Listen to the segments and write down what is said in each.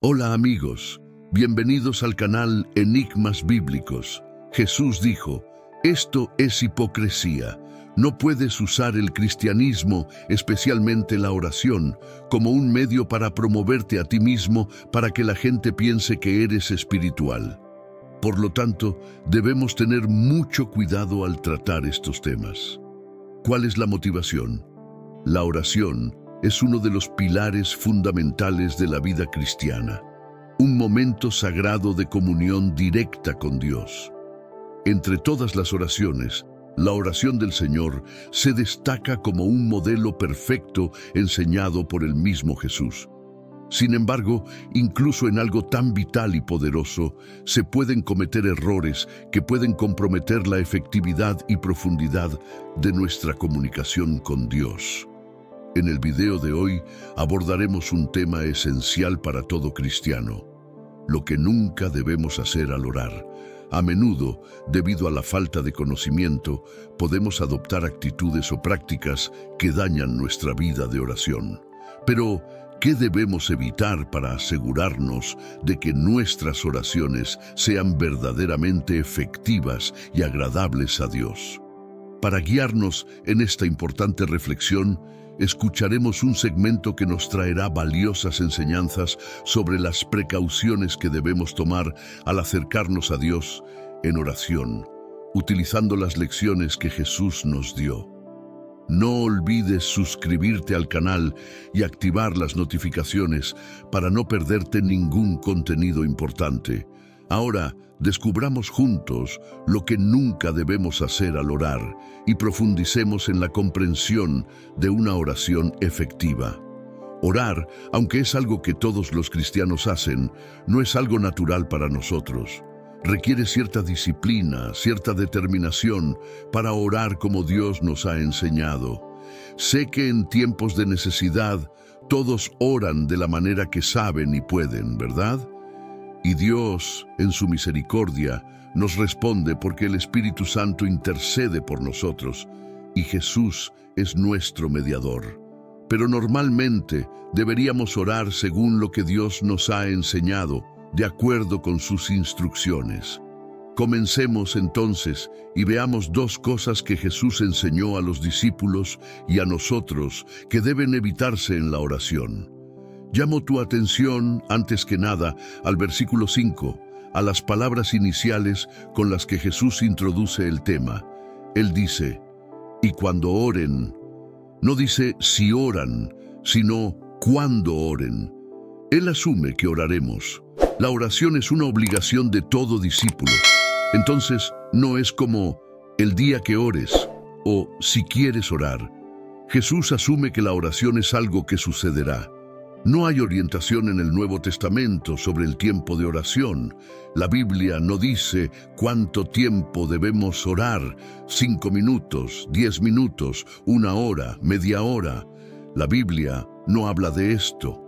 Hola amigos, bienvenidos al canal Enigmas Bíblicos. Jesús dijo, esto es hipocresía. No puedes usar el cristianismo, especialmente la oración, como un medio para promoverte a ti mismo para que la gente piense que eres espiritual. Por lo tanto, debemos tener mucho cuidado al tratar estos temas. ¿Cuál es la motivación? La oración es uno de los pilares fundamentales de la vida cristiana, un momento sagrado de comunión directa con Dios. Entre todas las oraciones, la oración del Señor se destaca como un modelo perfecto enseñado por el mismo Jesús. Sin embargo, incluso en algo tan vital y poderoso, se pueden cometer errores que pueden comprometer la efectividad y profundidad de nuestra comunicación con Dios. En el video de hoy abordaremos un tema esencial para todo cristiano: lo que nunca debemos hacer al orar. A menudo, debido a la falta de conocimiento, podemos adoptar actitudes o prácticas que dañan nuestra vida de oración. Pero, ¿qué debemos evitar para asegurarnos de que nuestras oraciones sean verdaderamente efectivas y agradables a Dios? Para guiarnos en esta importante reflexión, escucharemos un segmento que nos traerá valiosas enseñanzas sobre las precauciones que debemos tomar al acercarnos a Dios en oración, utilizando las lecciones que Jesús nos dio. No olvides suscribirte al canal y activar las notificaciones para no perderte ningún contenido importante. Ahora, descubramos juntos lo que nunca debemos hacer al orar y profundicemos en la comprensión de una oración efectiva. Orar, aunque es algo que todos los cristianos hacen, no es algo natural para nosotros. Requiere cierta disciplina, cierta determinación para orar como Dios nos ha enseñado. Sé que en tiempos de necesidad todos oran de la manera que saben y pueden, ¿verdad? Y Dios, en su misericordia, nos responde porque el Espíritu Santo intercede por nosotros y Jesús es nuestro mediador. Pero normalmente deberíamos orar según lo que Dios nos ha enseñado, de acuerdo con sus instrucciones. Comencemos entonces y veamos dos cosas que Jesús enseñó a los discípulos y a nosotros que deben evitarse en la oración. Llamo tu atención, antes que nada, al versículo 5, a las palabras iniciales con las que Jesús introduce el tema. Él dice, y cuando oren, no dice si oran, sino cuándo oren. Él asume que oraremos. La oración es una obligación de todo discípulo. Entonces, no es como el día que ores o si quieres orar. Jesús asume que la oración es algo que sucederá. No hay orientación en el Nuevo Testamento sobre el tiempo de oración. La Biblia no dice cuánto tiempo debemos orar: 5 minutos, 10 minutos, 1 hora, media hora. La Biblia no habla de esto.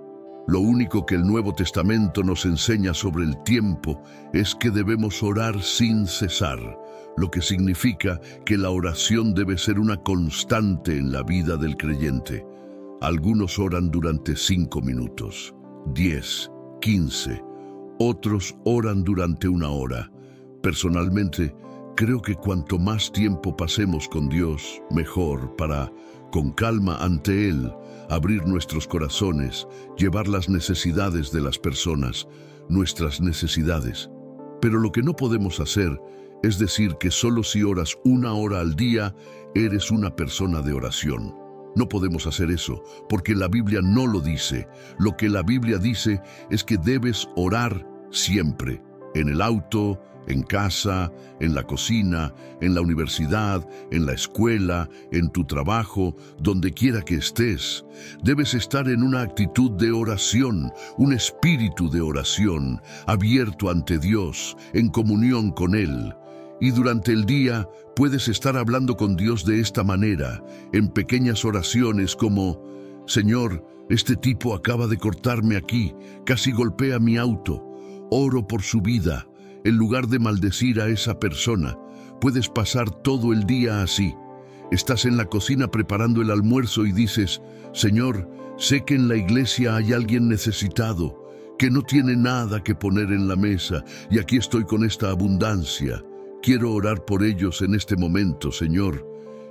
Lo único que el Nuevo Testamento nos enseña sobre el tiempo es que debemos orar sin cesar, lo que significa que la oración debe ser una constante en la vida del creyente. Algunos oran durante 5 minutos, 10, 15. Otros oran durante 1 hora. Personalmente, creo que cuanto más tiempo pasemos con Dios, mejor para, con calma ante Él, abrir nuestros corazones, llevar las necesidades de las personas, nuestras necesidades. Pero lo que no podemos hacer es decir que solo si oras 1 hora al día, eres una persona de oración. No podemos hacer eso, porque la Biblia no lo dice. Lo que la Biblia dice es que debes orar siempre, en el auto, en casa, en la cocina, en la universidad, en la escuela, en tu trabajo, donde quiera que estés. Debes estar en una actitud de oración, un espíritu de oración, abierto ante Dios, en comunión con Él. Y durante el día puedes estar hablando con Dios de esta manera, en pequeñas oraciones como: Señor, este tipo acaba de cortarme aquí, casi golpea mi auto. Oro por su vida. En lugar de maldecir a esa persona, puedes pasar todo el día así. Estás en la cocina preparando el almuerzo y dices: Señor, sé que en la iglesia hay alguien necesitado. que no tiene nada que poner en la mesa, y aquí estoy con esta abundancia. Quiero orar por ellos en este momento, Señor.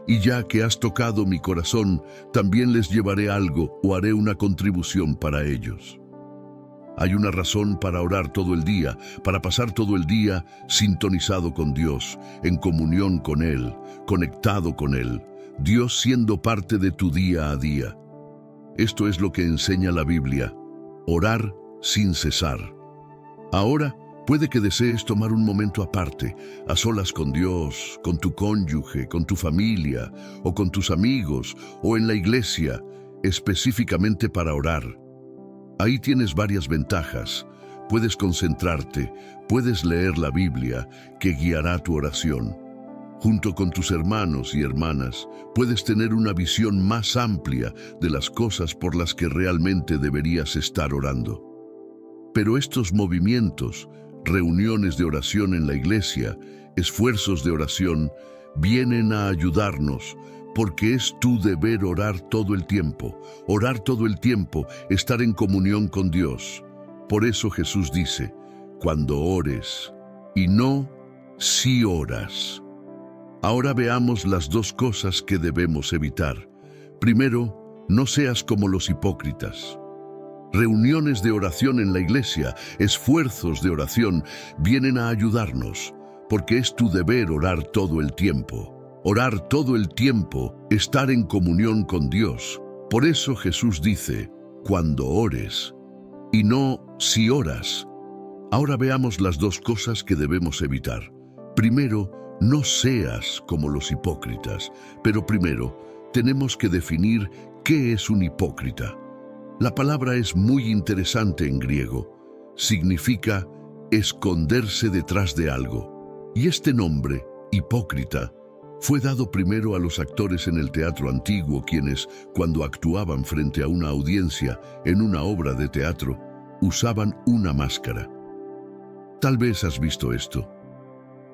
Y ya que has tocado mi corazón, también les llevaré algo o haré una contribución para ellos. Hay una razón para orar todo el día, para pasar todo el día sintonizado con Dios, en comunión con Él, conectado con Él, Dios siendo parte de tu día a día. Esto es lo que enseña la Biblia, orar sin cesar. Ahora, puede que desees tomar un momento aparte, a solas con Dios, con tu cónyuge, con tu familia, o con tus amigos, o en la iglesia, específicamente para orar. Ahí tienes varias ventajas. Puedes concentrarte, puedes leer la Biblia, que guiará tu oración. Junto con tus hermanos y hermanas, puedes tener una visión más amplia de las cosas por las que realmente deberías estar orando. Pero estos movimientos, reuniones de oración en la iglesia, esfuerzos de oración, vienen a ayudarnos, porque es tu deber orar todo el tiempo, estar en comunión con Dios. Por eso Jesús dice, cuando ores, y no si oras. Ahora veamos las dos cosas que debemos evitar. Primero, no seas como los hipócritas. Reuniones de oración en la iglesia, esfuerzos de oración, vienen a ayudarnos, porque es tu deber orar todo el tiempo. Orar todo el tiempo, estar en comunión con Dios. Por eso Jesús dice, cuando ores, y no si oras. Ahora veamos las dos cosas que debemos evitar. Primero, no seas como los hipócritas, pero primero tenemos que definir qué es un hipócrita. La palabra es muy interesante en griego. Significa esconderse detrás de algo. Y este nombre, hipócrita, fue dado primero a los actores en el teatro antiguo, quienes, cuando actuaban frente a una audiencia en una obra de teatro, usaban una máscara. Tal vez has visto esto.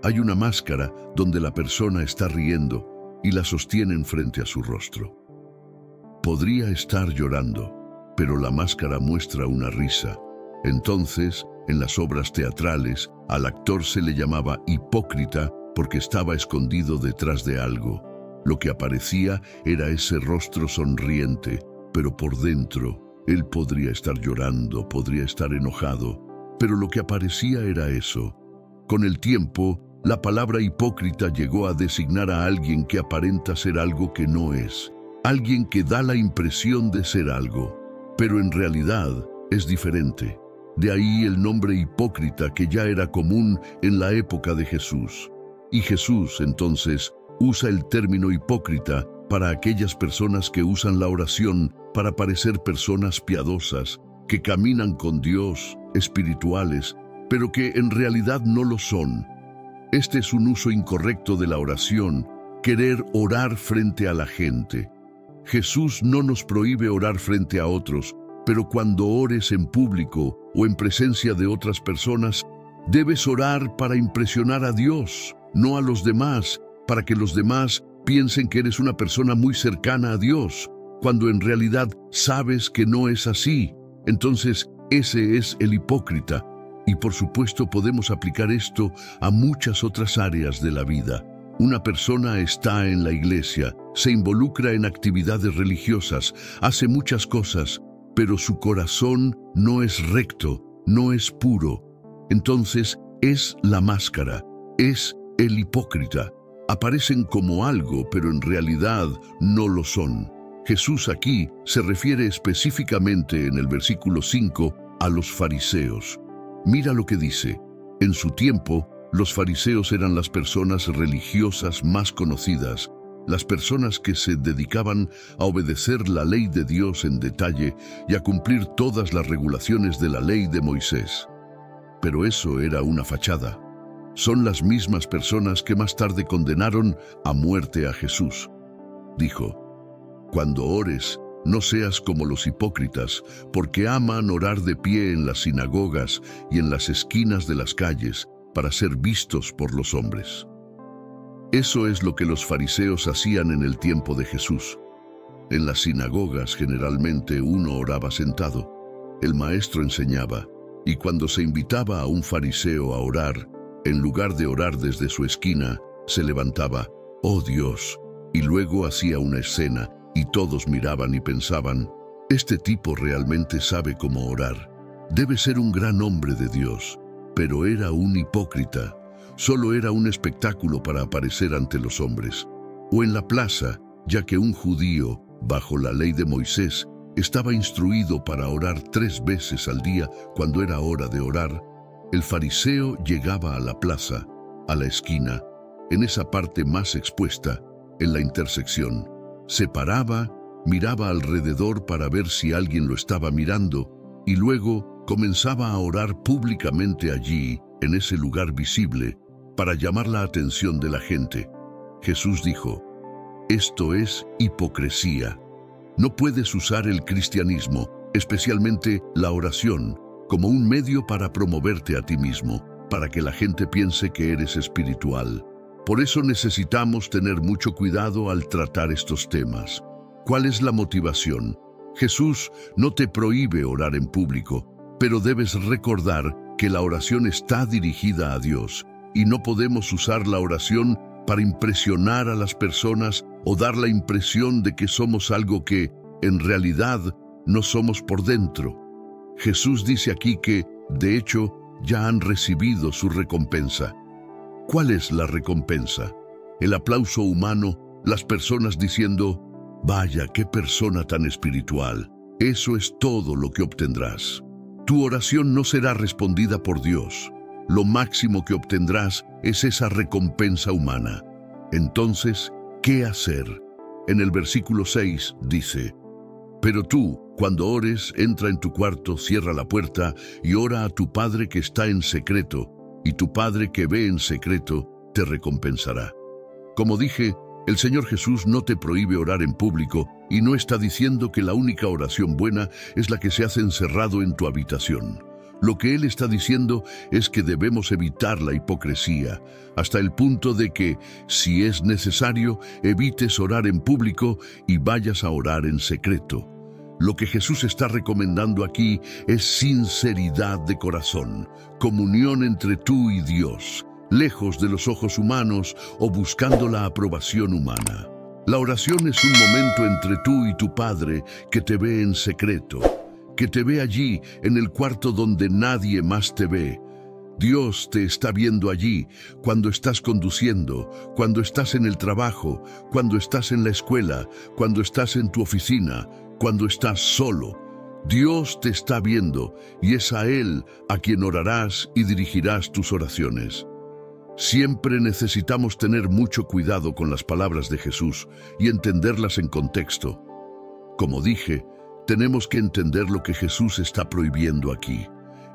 Hay una máscara donde la persona está riendo y la sostienen frente a su rostro. Podría estar llorando, pero la máscara muestra una risa. Entonces, en las obras teatrales, al actor se le llamaba hipócrita porque estaba escondido detrás de algo. Lo que aparecía era ese rostro sonriente, pero por dentro, él podría estar llorando, podría estar enojado, pero lo que aparecía era eso. Con el tiempo, la palabra hipócrita llegó a designar a alguien que aparenta ser algo que no es, alguien que da la impresión de ser algo, pero en realidad es diferente. De ahí el nombre hipócrita que ya era común en la época de Jesús. Y Jesús, entonces, usa el término hipócrita para aquellas personas que usan la oración para parecer personas piadosas, que caminan con Dios, espirituales, pero que en realidad no lo son. Este es un uso incorrecto de la oración, querer orar frente a la gente. Jesús no nos prohíbe orar frente a otros, pero cuando ores en público o en presencia de otras personas, debes orar para impresionar a Dios, no a los demás, para que los demás piensen que eres una persona muy cercana a Dios, cuando en realidad sabes que no es así. Entonces, ese es el hipócrita. Y por supuesto podemos aplicar esto a muchas otras áreas de la vida. Una persona está en la iglesia, se involucra en actividades religiosas, hace muchas cosas, pero su corazón no es recto, no es puro. Entonces, es la máscara, es el hipócrita. Aparecen como algo, pero en realidad no lo son. Jesús aquí se refiere específicamente en el versículo 5 a los fariseos. Mira lo que dice. En su tiempo, los fariseos eran las personas religiosas más conocidas, las personas que se dedicaban a obedecer la ley de Dios en detalle y a cumplir todas las regulaciones de la ley de Moisés. Pero eso era una fachada. Son las mismas personas que más tarde condenaron a muerte a Jesús. Dijo, cuando ores, no seas como los hipócritas, porque aman orar de pie en las sinagogas y en las esquinas de las calles para ser vistos por los hombres. Eso es lo que los fariseos hacían en el tiempo de Jesús. En las sinagogas generalmente uno oraba sentado. El maestro enseñaba, Y cuando se invitaba a un fariseo a orar, en lugar de orar desde su esquina, se levantaba, «Oh Dios», y luego hacía una escena, y todos miraban y pensaban, «Este tipo realmente sabe cómo orar. Debe ser un gran hombre de Dios». Pero era un hipócrita. Solo era un espectáculo para aparecer ante los hombres. O en la plaza, ya que un judío, bajo la ley de Moisés, estaba instruido para orar 3 veces al día cuando era hora de orar, el fariseo llegaba a la plaza, a la esquina, en esa parte más expuesta, en la intersección. Se paraba, miraba alrededor para ver si alguien lo estaba mirando, y luego comenzaba a orar públicamente allí, en ese lugar visible, para llamar la atención de la gente. Jesús dijo, «Esto es hipocresía. No puedes usar el cristianismo, especialmente la oración, como un medio para promoverte a ti mismo, para que la gente piense que eres espiritual. Por eso necesitamos tener mucho cuidado al tratar estos temas. ¿Cuál es la motivación? Jesús no te prohíbe orar en público, pero debes recordar que la oración está dirigida a Dios y no podemos usar la oración para impresionar a las personas o dar la impresión de que somos algo que, en realidad, no somos por dentro. Jesús dice aquí que, de hecho, ya han recibido su recompensa. ¿Cuál es la recompensa? El aplauso humano, las personas diciendo, «Vaya, qué persona tan espiritual». Eso es todo lo que obtendrás. Tu oración no será respondida por Dios. Lo máximo que obtendrás es esa recompensa humana. Entonces, ¿qué hacer? En el versículo 6 dice, «Pero tú, cuando ores, entra en tu cuarto, cierra la puerta y ora a tu Padre que está en secreto, y tu Padre que ve en secreto te recompensará». Como dije, el Señor Jesús no te prohíbe orar en público y no está diciendo que la única oración buena es la que se hace encerrado en tu habitación. Lo que Él está diciendo es que debemos evitar la hipocresía, hasta el punto de que, si es necesario, evites orar en público y vayas a orar en secreto. Lo que Jesús está recomendando aquí es sinceridad de corazón, comunión entre tú y Dios, lejos de los ojos humanos o buscando la aprobación humana. La oración es un momento entre tú y tu Padre que te ve en secreto, que te ve allí en el cuarto donde nadie más te ve. Dios te está viendo allí cuando estás conduciendo, cuando estás en el trabajo, cuando estás en la escuela, cuando estás en tu oficina, cuando estás solo. Dios te está viendo y es a Él a quien orarás y dirigirás tus oraciones. Siempre necesitamos tener mucho cuidado con las palabras de Jesús y entenderlas en contexto. Como dije, tenemos que entender lo que Jesús está prohibiendo aquí.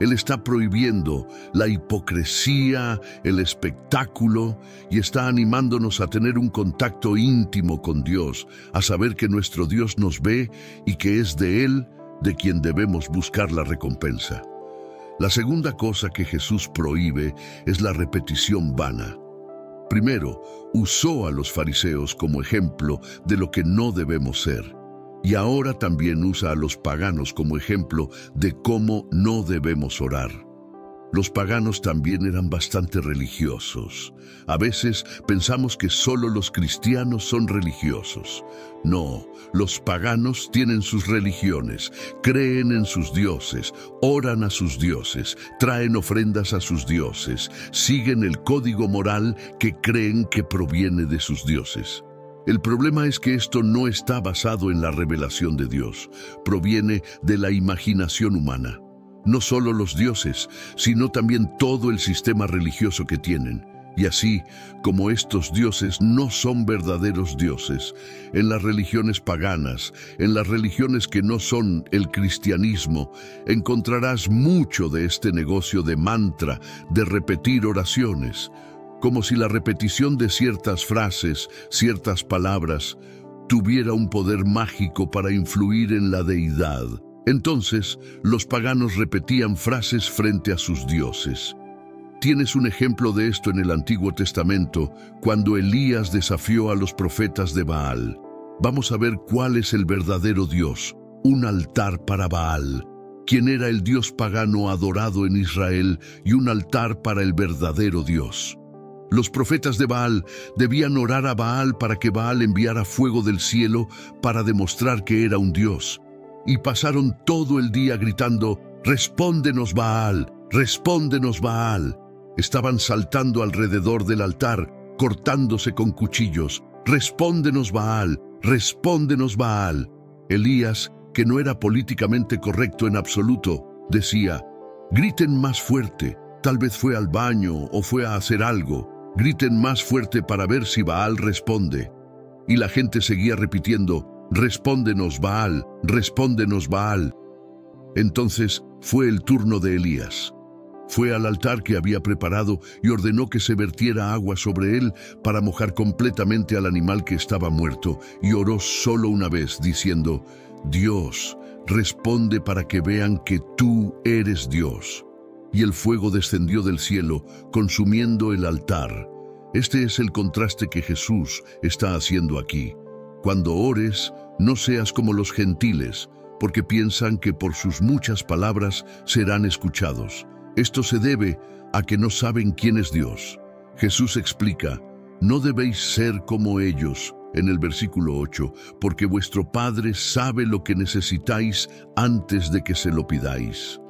Él está prohibiendo la hipocresía, el espectáculo, y está animándonos a tener un contacto íntimo con Dios, a saber que nuestro Dios nos ve y que es de Él de quien debemos buscar la recompensa. La segunda cosa que Jesús prohíbe es la repetición vana. Primero, usó a los fariseos como ejemplo de lo que no debemos ser. Y ahora también usa a los paganos como ejemplo de cómo no debemos orar. Los paganos también eran bastante religiosos. A veces pensamos que solo los cristianos son religiosos. No, los paganos tienen sus religiones, creen en sus dioses, oran a sus dioses, traen ofrendas a sus dioses, siguen el código moral que creen que proviene de sus dioses. El problema es que esto no está basado en la revelación de Dios, proviene de la imaginación humana. No solo los dioses, sino también todo el sistema religioso que tienen. Y así, como estos dioses no son verdaderos dioses, en las religiones paganas, en las religiones que no son el cristianismo, encontrarás mucho de este negocio de mantra, de repetir oraciones, como si la repetición de ciertas frases, ciertas palabras, tuviera un poder mágico para influir en la deidad. Entonces, los paganos repetían frases frente a sus dioses. Tienes un ejemplo de esto en el Antiguo Testamento, cuando Elías desafió a los profetas de Baal. Vamos a ver cuál es el verdadero Dios, un altar para Baal. quien era el dios pagano adorado en Israel y un altar para el verdadero Dios. Los profetas de Baal debían orar a Baal para que Baal enviara fuego del cielo para demostrar que era un dios. Y pasaron todo el día gritando: «¡Respóndenos, Baal! ¡Respóndenos, Baal!». Estaban saltando alrededor del altar, cortándose con cuchillos. «¡Respóndenos, Baal! ¡Respóndenos, Baal!». Elías, que no era políticamente correcto en absoluto, decía: «Griten más fuerte, tal vez fue al baño o fue a hacer algo. Griten más fuerte para ver si Baal responde». Y la gente seguía repitiendo: «Respóndenos, Baal, respóndenos, Baal». Entonces fue el turno de Elías. Fue al altar que había preparado y ordenó que se vertiera agua sobre él para mojar completamente al animal que estaba muerto, y oró solo una vez, diciendo: «Dios, responde para que vean que tú eres Dios». Y el fuego descendió del cielo, consumiendo el altar. Este es el contraste que Jesús está haciendo aquí. Cuando ores, no seas como los gentiles, porque piensan que por sus muchas palabras serán escuchados. Esto se debe a que no saben quién es Dios. Jesús explica: «No debéis ser como ellos», en el versículo 8, «porque vuestro Padre sabe lo que necesitáis antes de que se lo pidáis».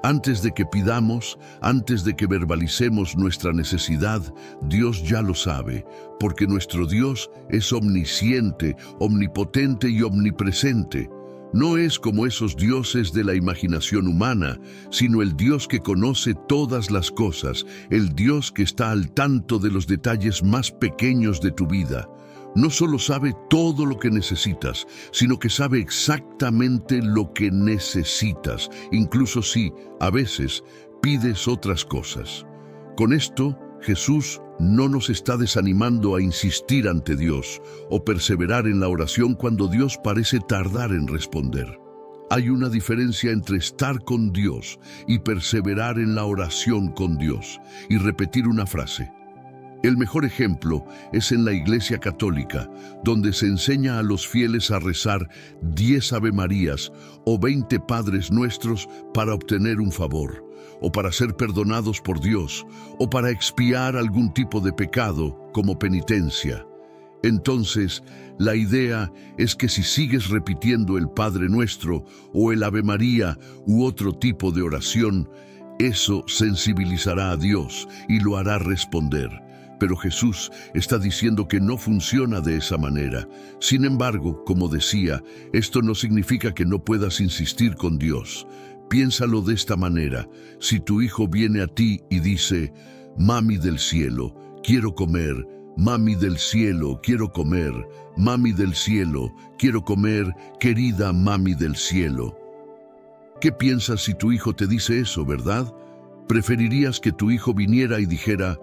Antes de que pidamos, antes de que verbalicemos nuestra necesidad, Dios ya lo sabe, porque nuestro Dios es omnisciente, omnipotente y omnipresente. No es como esos dioses de la imaginación humana, sino el Dios que conoce todas las cosas, el Dios que está al tanto de los detalles más pequeños de tu vida. No solo sabe todo lo que necesitas, sino que sabe exactamente lo que necesitas, incluso si, a veces, pides otras cosas. Con esto, Jesús no nos está desanimando a insistir ante Dios o perseverar en la oración cuando Dios parece tardar en responder. Hay una diferencia entre estar con Dios y perseverar en la oración con Dios y repetir una frase. El mejor ejemplo es en la Iglesia Católica, donde se enseña a los fieles a rezar 10 Ave Marías o 20 Padres Nuestros para obtener un favor, o para ser perdonados por Dios, o para expiar algún tipo de pecado como penitencia. Entonces, la idea es que si sigues repitiendo el Padre Nuestro o el Ave María u otro tipo de oración, eso sensibilizará a Dios y lo hará responder. Pero Jesús está diciendo que no funciona de esa manera. Sin embargo, como decía, esto no significa que no puedas insistir con Dios. Piénsalo de esta manera: si tu hijo viene a ti y dice: «Mami del cielo, quiero comer», «Mami del cielo, quiero comer», «Mami del cielo, quiero comer, querida mami del cielo». ¿Qué piensas si tu hijo te dice eso, verdad? ¿Preferirías que tu hijo viniera y dijera: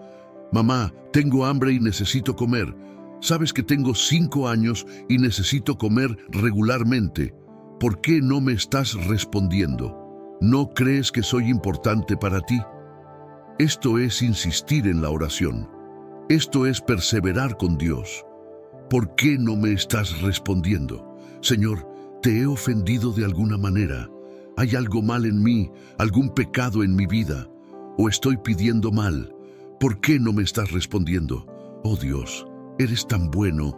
«Mamá, tengo hambre y necesito comer. Sabes que tengo 5 años y necesito comer regularmente. ¿Por qué no me estás respondiendo? ¿No crees que soy importante para ti?». Esto es insistir en la oración. Esto es perseverar con Dios. ¿Por qué no me estás respondiendo? Señor, ¿te he ofendido de alguna manera? ¿Hay algo mal en mí, algún pecado en mi vida? ¿O estoy pidiendo mal? ¿Por qué no me estás respondiendo? Oh Dios, eres tan bueno.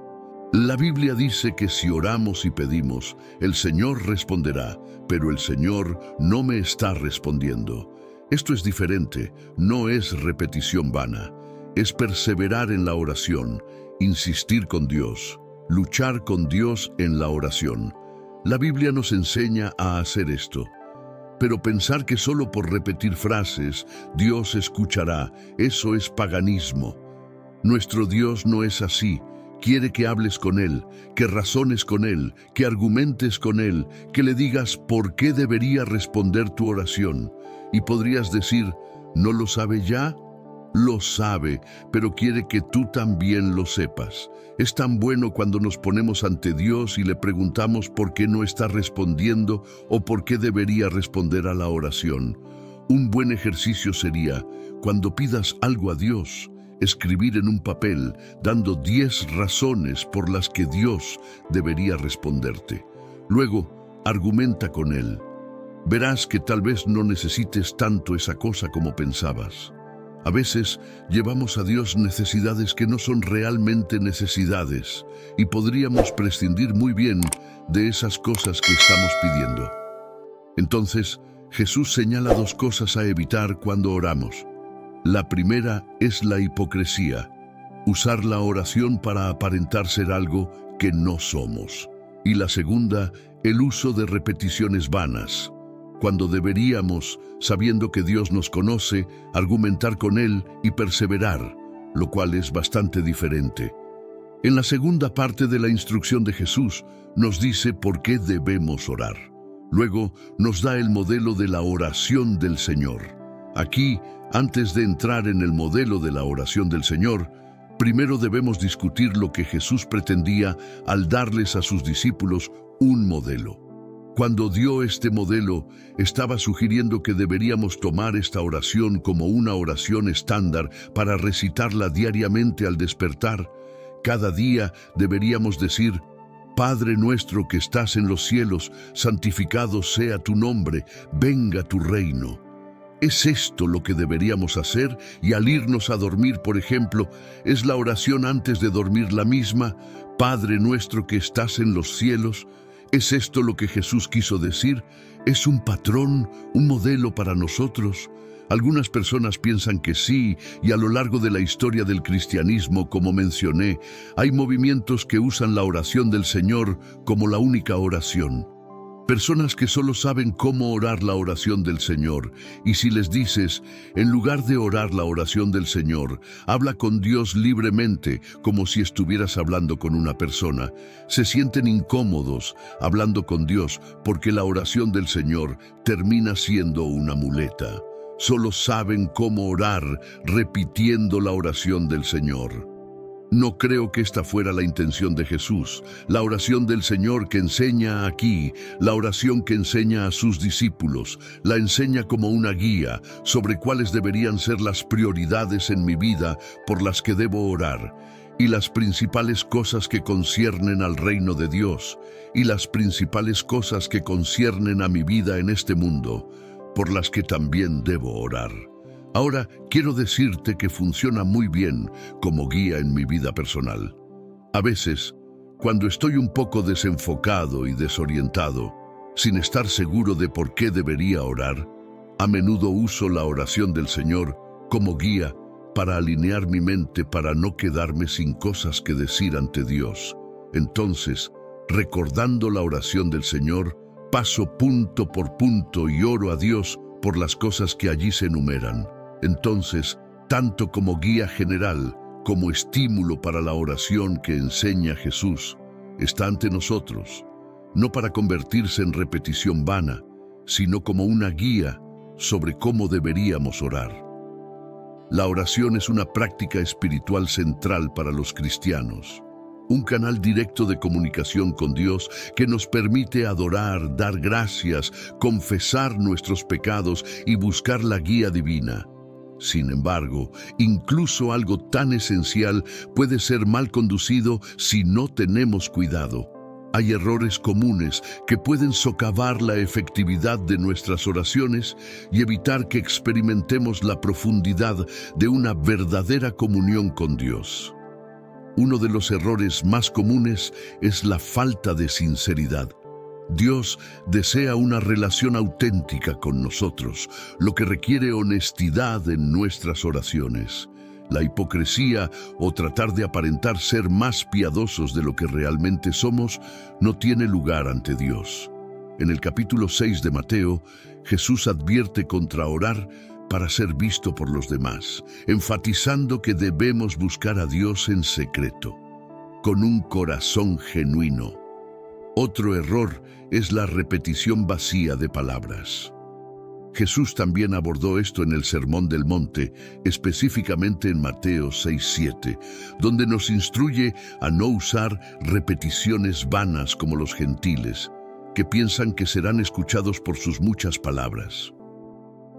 La Biblia dice que si oramos y pedimos, el Señor responderá, pero el Señor no me está respondiendo. Esto es diferente, no es repetición vana. Es perseverar en la oración, insistir con Dios, luchar con Dios en la oración. La Biblia nos enseña a hacer esto. Pero pensar que solo por repetir frases Dios escuchará, eso es paganismo. Nuestro Dios no es así. Quiere que hables con Él, que razones con Él, que argumentes con Él, que le digas por qué debería responder tu oración. Y podrías decir: ¿no lo sabe ya? Lo sabe, pero quiere que tú también lo sepas. Es tan bueno cuando nos ponemos ante Dios y le preguntamos por qué no está respondiendo o por qué debería responder a la oración. Un buen ejercicio sería, cuando pidas algo a Dios, escribir en un papel, dando 10 razones por las que Dios debería responderte. Luego, argumenta con Él. verás que tal vez no necesites tanto esa cosa como pensabas. A veces llevamos a Dios necesidades que no son realmente necesidades y podríamos prescindir muy bien de esas cosas que estamos pidiendo. Entonces, Jesús señala dos cosas a evitar cuando oramos. La primera es la hipocresía, usar la oración para aparentar ser algo que no somos. Y la segunda, el uso de repeticiones vanas, cuando deberíamos, sabiendo que Dios nos conoce, argumentar con Él y perseverar, lo cual es bastante diferente. En la segunda parte de la instrucción de Jesús, nos dice por qué debemos orar. Luego, nos da el modelo de la oración del Señor. Aquí, antes de entrar en el modelo de la oración del Señor, primero debemos discutir lo que Jesús pretendía al darles a sus discípulos un modelo. Cuando dio este modelo, estaba sugiriendo que deberíamos tomar esta oración como una oración estándar para recitarla diariamente al despertar. Cada día deberíamos decir: Padre nuestro que estás en los cielos, santificado sea tu nombre, venga tu reino. ¿Es esto lo que deberíamos hacer? Y al irnos a dormir, por ejemplo, ¿es la oración antes de dormir la misma? Padre nuestro que estás en los cielos. ¿Es esto lo que Jesús quiso decir? ¿Es un patrón, un modelo para nosotros? Algunas personas piensan que sí, y a lo largo de la historia del cristianismo, como mencioné, hay movimientos que usan la oración del Señor como la única oración. Personas que solo saben cómo orar la oración del Señor, y si les dices, en lugar de orar la oración del Señor, habla con Dios libremente, como si estuvieras hablando con una persona, se sienten incómodos hablando con Dios porque la oración del Señor termina siendo una muleta. Solo saben cómo orar repitiendo la oración del Señor. No creo que esta fuera la intención de Jesús. La oración del Señor que enseña aquí, la oración que enseña a sus discípulos, la enseña como una guía sobre cuáles deberían ser las prioridades en mi vida por las que debo orar, y las principales cosas que conciernen al reino de Dios, y las principales cosas que conciernen a mi vida en este mundo, por las que también debo orar. Ahora, quiero decirte que funciona muy bien como guía en mi vida personal. A veces, cuando estoy un poco desenfocado y desorientado, sin estar seguro de por qué debería orar, a menudo uso la oración del Señor como guía para alinear mi mente para no quedarme sin cosas que decir ante Dios. Entonces, recordando la oración del Señor, paso punto por punto y oro a Dios por las cosas que allí se enumeran. Entonces, tanto como guía general, como estímulo para la oración que enseña Jesús, está ante nosotros, no para convertirse en repetición vana, sino como una guía sobre cómo deberíamos orar. La oración es una práctica espiritual central para los cristianos, un canal directo de comunicación con Dios que nos permite adorar, dar gracias, confesar nuestros pecados y buscar la guía divina. Sin embargo, incluso algo tan esencial puede ser mal conducido si no tenemos cuidado. Hay errores comunes que pueden socavar la efectividad de nuestras oraciones y evitar que experimentemos la profundidad de una verdadera comunión con Dios. Uno de los errores más comunes es la falta de sinceridad. Dios desea una relación auténtica con nosotros, lo que requiere honestidad en nuestras oraciones. La hipocresía o tratar de aparentar ser más piadosos de lo que realmente somos no tiene lugar ante Dios. En el capítulo 6 de Mateo, Jesús advierte contra orar para ser visto por los demás, enfatizando que debemos buscar a Dios en secreto, con un corazón genuino. Otro error es la repetición vacía de palabras. Jesús también abordó esto en el Sermón del Monte, específicamente en Mateo 6:7, donde nos instruye a no usar repeticiones vanas como los gentiles, que piensan que serán escuchados por sus muchas palabras.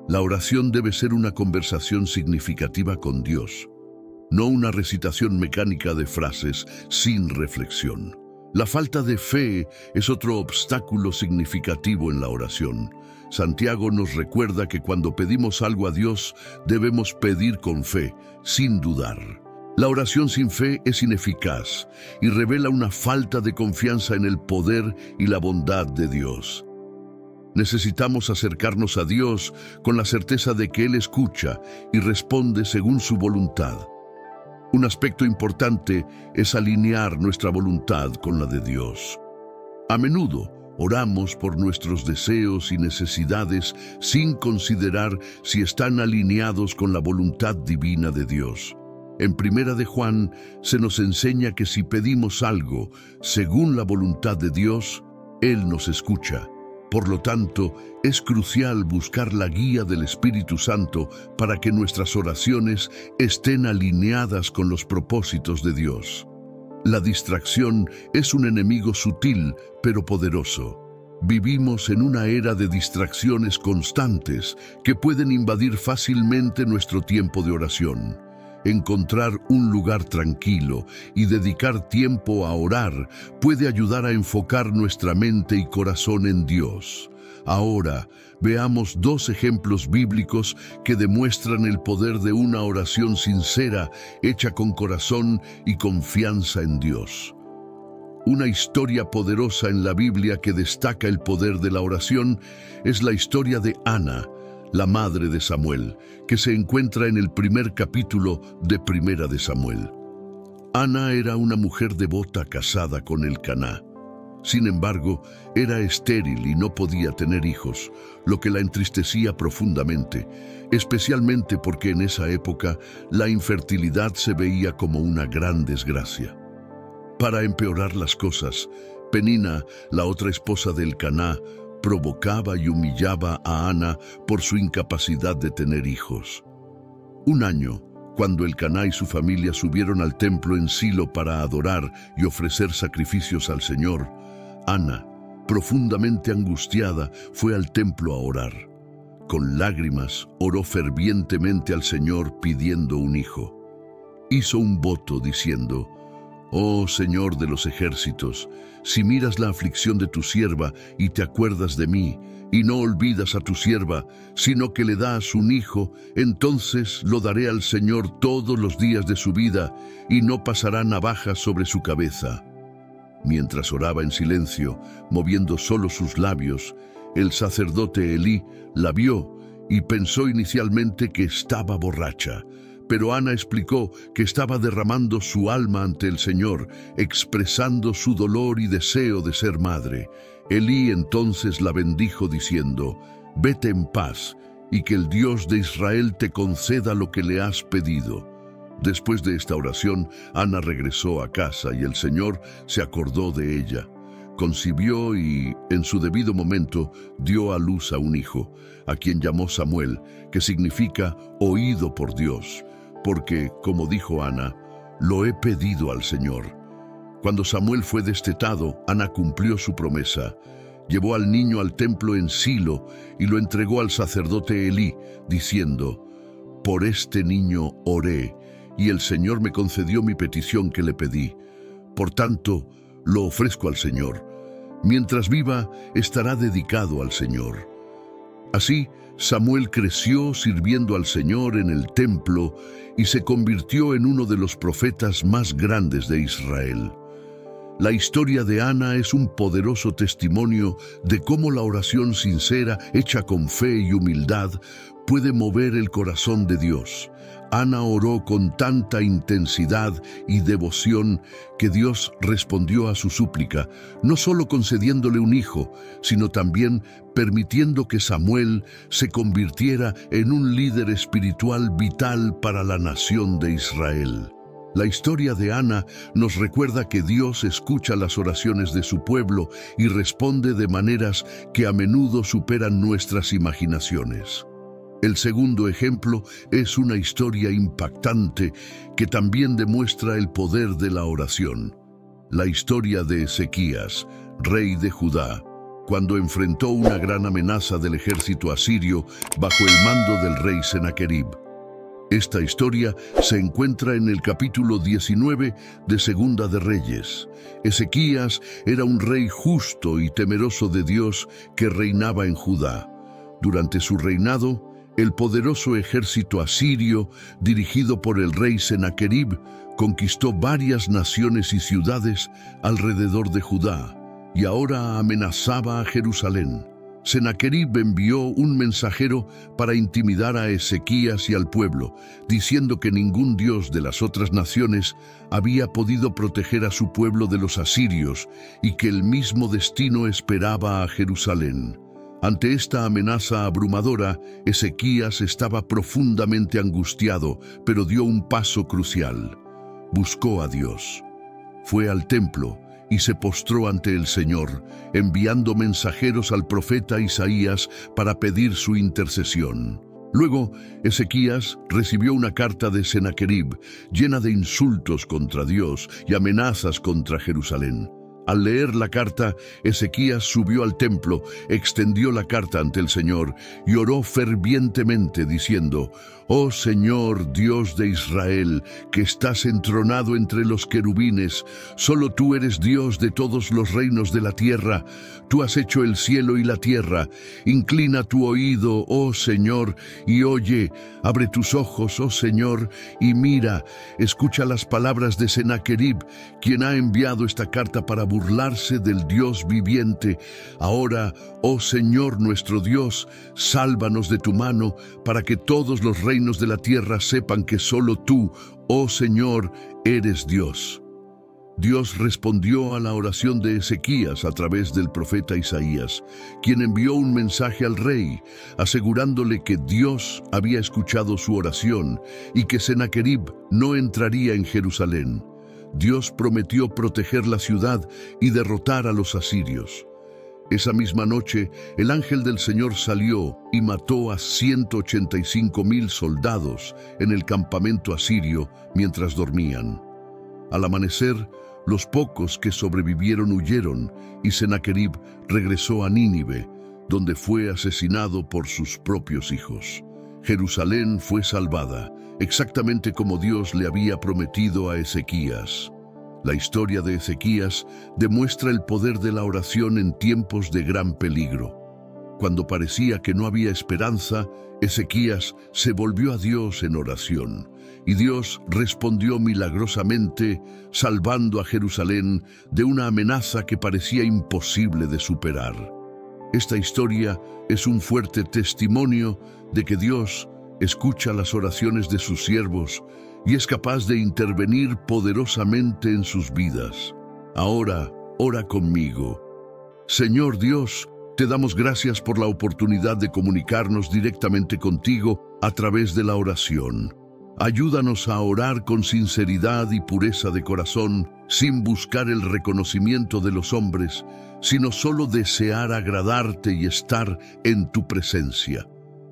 La oración debe ser una conversación significativa con Dios, no una recitación mecánica de frases sin reflexión. La falta de fe es otro obstáculo significativo en la oración. Santiago nos recuerda que cuando pedimos algo a Dios, debemos pedir con fe, sin dudar. La oración sin fe es ineficaz y revela una falta de confianza en el poder y la bondad de Dios. Necesitamos acercarnos a Dios con la certeza de que Él escucha y responde según su voluntad. Un aspecto importante es alinear nuestra voluntad con la de Dios. A menudo oramos por nuestros deseos y necesidades sin considerar si están alineados con la voluntad divina de Dios. En Primera de Juan se nos enseña que si pedimos algo según la voluntad de Dios, Él nos escucha. Por lo tanto, es crucial buscar la guía del Espíritu Santo para que nuestras oraciones estén alineadas con los propósitos de Dios. La distracción es un enemigo sutil, pero poderoso. Vivimos en una era de distracciones constantes que pueden invadir fácilmente nuestro tiempo de oración. Encontrar un lugar tranquilo y dedicar tiempo a orar puede ayudar a enfocar nuestra mente y corazón en Dios. Ahora, veamos dos ejemplos bíblicos que demuestran el poder de una oración sincera, hecha con corazón y confianza en Dios. Una historia poderosa en la Biblia que destaca el poder de la oración es la historia de Ana, la madre de Samuel, que se encuentra en el primer capítulo de Primera de Samuel. Ana era una mujer devota casada con Elcaná. Sin embargo, era estéril y no podía tener hijos, lo que la entristecía profundamente, especialmente porque en esa época la infertilidad se veía como una gran desgracia. Para empeorar las cosas, Penina, la otra esposa de Elcaná, provocaba y humillaba a Ana por su incapacidad de tener hijos. Un año, cuando Elcaná y su familia subieron al templo en Silo para adorar y ofrecer sacrificios al Señor, Ana, profundamente angustiada, fue al templo a orar. Con lágrimas, oró fervientemente al Señor pidiendo un hijo. Hizo un voto diciendo: «Oh Señor de los ejércitos, si miras la aflicción de tu sierva y te acuerdas de mí, y no olvidas a tu sierva, sino que le das un hijo, entonces lo daré al Señor todos los días de su vida, y no pasará navaja sobre su cabeza». Mientras oraba en silencio, moviendo solo sus labios, el sacerdote Elí la vio y pensó inicialmente que estaba borracha. Pero Ana explicó que estaba derramando su alma ante el Señor, expresando su dolor y deseo de ser madre. Elí entonces la bendijo diciendo: «Vete en paz, y que el Dios de Israel te conceda lo que le has pedido». Después de esta oración, Ana regresó a casa y el Señor se acordó de ella. Concibió y, en su debido momento, dio a luz a un hijo, a quien llamó Samuel, que significa oído por Dios, porque, como dijo Ana, lo he pedido al Señor. Cuando Samuel fue destetado, Ana cumplió su promesa. Llevó al niño al templo en Silo y lo entregó al sacerdote Elí, diciendo: «Por este niño oré, y el Señor me concedió mi petición que le pedí. Por tanto, lo ofrezco al Señor. Mientras viva, estará dedicado al Señor». Así, Samuel creció sirviendo al Señor en el templo y se convirtió en uno de los profetas más grandes de Israel. La historia de Ana es un poderoso testimonio de cómo la oración sincera, hecha con fe y humildad, puede mover el corazón de Dios. Ana oró con tanta intensidad y devoción que Dios respondió a su súplica, no solo concediéndole un hijo, sino también permitiendo que Samuel se convirtiera en un líder espiritual vital para la nación de Israel. La historia de Ana nos recuerda que Dios escucha las oraciones de su pueblo y responde de maneras que a menudo superan nuestras imaginaciones. El segundo ejemplo es una historia impactante que también demuestra el poder de la oración. La historia de Ezequías, rey de Judá, cuando enfrentó una gran amenaza del ejército asirio bajo el mando del rey Sennacherib. Esta historia se encuentra en el capítulo 19 de Segunda de Reyes. Ezequías era un rey justo y temeroso de Dios que reinaba en Judá. Durante su reinado, el poderoso ejército asirio, dirigido por el rey Senaquerib, conquistó varias naciones y ciudades alrededor de Judá, y ahora amenazaba a Jerusalén. Senaquerib envió un mensajero para intimidar a Ezequías y al pueblo, diciendo que ningún dios de las otras naciones había podido proteger a su pueblo de los asirios y que el mismo destino esperaba a Jerusalén. Ante esta amenaza abrumadora, Ezequías estaba profundamente angustiado, pero dio un paso crucial. Buscó a Dios. Fue al templo y se postró ante el Señor, enviando mensajeros al profeta Isaías para pedir su intercesión. Luego, Ezequías recibió una carta de Senaquerib, llena de insultos contra Dios y amenazas contra Jerusalén. Al leer la carta, Ezequías subió al templo, extendió la carta ante el Señor y oró fervientemente diciendo: «Oh Señor, Dios de Israel, que estás entronado entre los querubines, solo tú eres Dios de todos los reinos de la tierra. Tú has hecho el cielo y la tierra. Inclina tu oído, oh Señor, y oye. Abre tus ojos, oh Señor, y mira. Escucha las palabras de Senaquerib, quien ha enviado esta carta para burlarse del Dios viviente. Ahora, oh Señor nuestro Dios, sálvanos de tu mano, para que todos los reinos de la tierra sepan que solo tú, oh Señor, eres Dios». Dios respondió a la oración de Ezequías a través del profeta Isaías, quien envió un mensaje al rey, asegurándole que Dios había escuchado su oración y que Senaquerib no entraría en Jerusalén. Dios prometió proteger la ciudad y derrotar a los asirios. Esa misma noche, el ángel del Señor salió y mató a 185,000 soldados en el campamento asirio mientras dormían. Al amanecer, los pocos que sobrevivieron huyeron y Senaquerib regresó a Nínive, donde fue asesinado por sus propios hijos. Jerusalén fue salvada, exactamente como Dios le había prometido a Ezequías. La historia de Ezequías demuestra el poder de la oración en tiempos de gran peligro. Cuando parecía que no había esperanza, Ezequías se volvió a Dios en oración, y Dios respondió milagrosamente, salvando a Jerusalén de una amenaza que parecía imposible de superar. Esta historia es un fuerte testimonio de que Dios escucha las oraciones de sus siervos y es capaz de intervenir poderosamente en sus vidas. Ahora, ora conmigo. Señor Dios, te damos gracias por la oportunidad de comunicarnos directamente contigo a través de la oración. Ayúdanos a orar con sinceridad y pureza de corazón, sin buscar el reconocimiento de los hombres, sino solo desear agradarte y estar en tu presencia.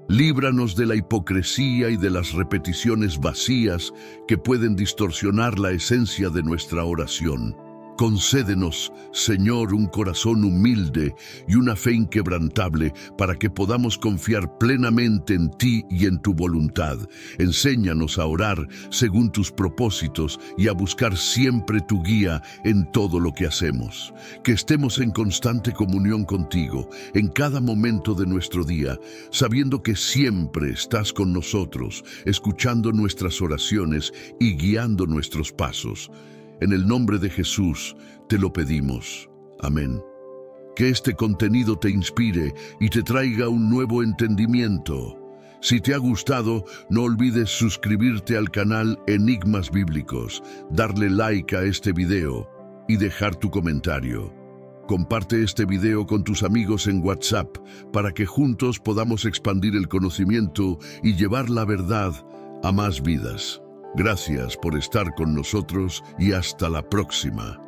Líbranos de la hipocresía y de las repeticiones vacías que pueden distorsionar la esencia de nuestra oración. Concédenos, Señor, un corazón humilde y una fe inquebrantable para que podamos confiar plenamente en ti y en tu voluntad. Enséñanos a orar según tus propósitos y a buscar siempre tu guía en todo lo que hacemos. Que estemos en constante comunión contigo en cada momento de nuestro día, sabiendo que siempre estás con nosotros, escuchando nuestras oraciones y guiando nuestros pasos. En el nombre de Jesús te lo pedimos. Amén. Que este contenido te inspire y te traiga un nuevo entendimiento. Si te ha gustado, no olvides suscribirte al canal Enigmas Bíblicos, darle like a este video y dejar tu comentario. Comparte este video con tus amigos en WhatsApp para que juntos podamos expandir el conocimiento y llevar la verdad a más vidas. Gracias por estar con nosotros y hasta la próxima.